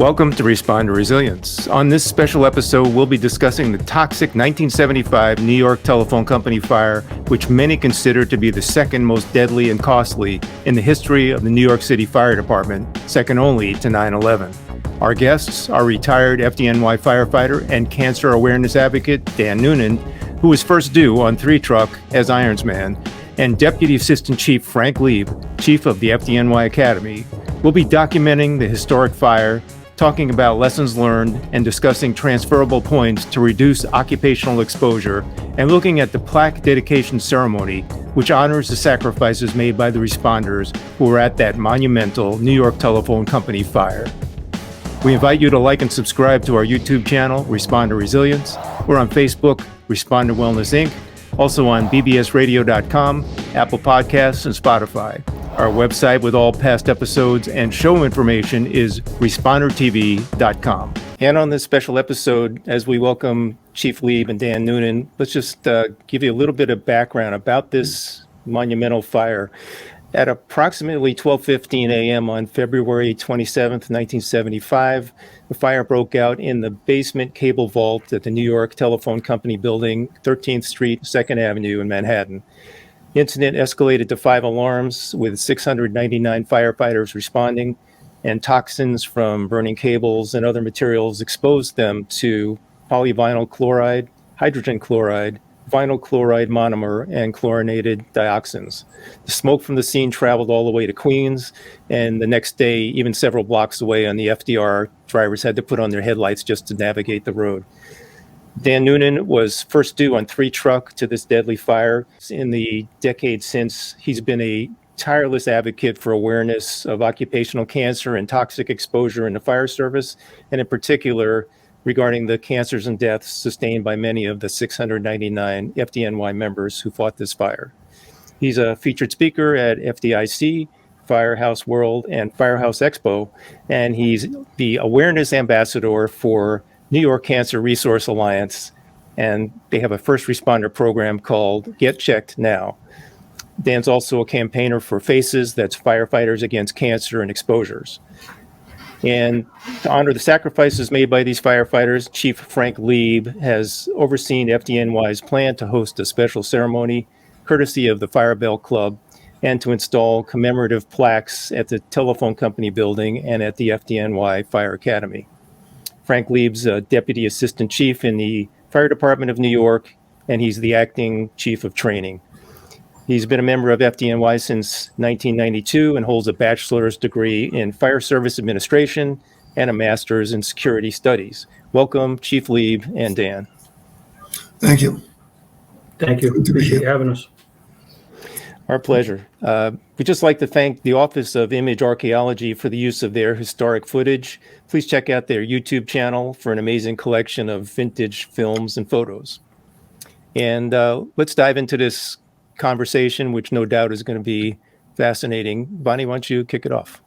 Welcome to Responder Resilience. On this special episode, we'll be discussing the toxic 1975 New York Telephone Company fire, which many consider to be the second most deadly and costly in the history of the New York City Fire Department, second only to 9/11. Our guests are retired FDNY firefighter and cancer awareness advocate Dan Noonan, who was first due on 3 truck as Ironsman, and Deputy Assistant Chief Frank Leeb, Chief of the FDNY Academy. We'll be documenting the historic fire, talking about lessons learned, and discussing transferable points to reduce occupational exposure, and looking at the plaque dedication ceremony, which honors the sacrifices made by the responders who were at that monumental New York Telephone Company fire. We invite you to like and subscribe to our YouTube channel, Responder Resilience. We're on Facebook, Responder Wellness Inc., also on bbsradio.com, Apple Podcasts, and Spotify. Our website with all past episodes and show information is respondertv.com. And on this special episode, as we welcome Chief Leeb and Dan Noonan, let's just give you a little bit of background about this monumental fire. At approximately 12:15 a.m. on February 27th, 1975, the fire broke out in the basement cable vault at the New York Telephone Company building, 13th Street, 2nd Avenue in Manhattan. The incident escalated to 5 alarms with 699 firefighters responding, and toxins from burning cables and other materials exposed them to polyvinyl chloride, hydrogen chloride, vinyl chloride monomer, and chlorinated dioxins. The smoke from the scene traveled all the way to Queens, and the next day, even several blocks away on the FDR, drivers had to put on their headlights just to navigate the road. Dan Noonan was first due on 3 truck to this deadly fire. In the decade since, he's been a tireless advocate for awareness of occupational cancer and toxic exposure in the fire service, and in particular, regarding the cancers and deaths sustained by many of the 699 FDNY members who fought this fire. He's a featured speaker at FDIC, Firehouse World, and Firehouse Expo, and he's the awareness ambassador for New York Cancer Resource Alliance, and they have a first responder program called Get Checked Now. Dan's also a campaigner for FACES, that's Firefighters Against Cancer and Exposures. And to honor the sacrifices made by these firefighters, Chief Frank Leeb has overseen FDNY's plan to host a special ceremony, courtesy of the Fire Bell Club, and to install commemorative plaques at the Telephone Company building and at the FDNY Fire Academy. Frank Leeb's Deputy Assistant Chief in the Fire Department of New York, and he's the acting Chief of Training. He's been a member of FDNY since 1992 and holds a bachelor's degree in Fire Service Administration and a master's in Security Studies. Welcome, Chief Leeb and Dan. Thank you. Thank you. Appreciate you having us. Our pleasure. We'd just like to thank the Office of Image Archaeology for the use of their historic footage. Please check out their YouTube channel for an amazing collection of vintage films and photos. And let's dive into this conversation, which no doubt is going to be fascinating. Bonnie, why don't you kick it off?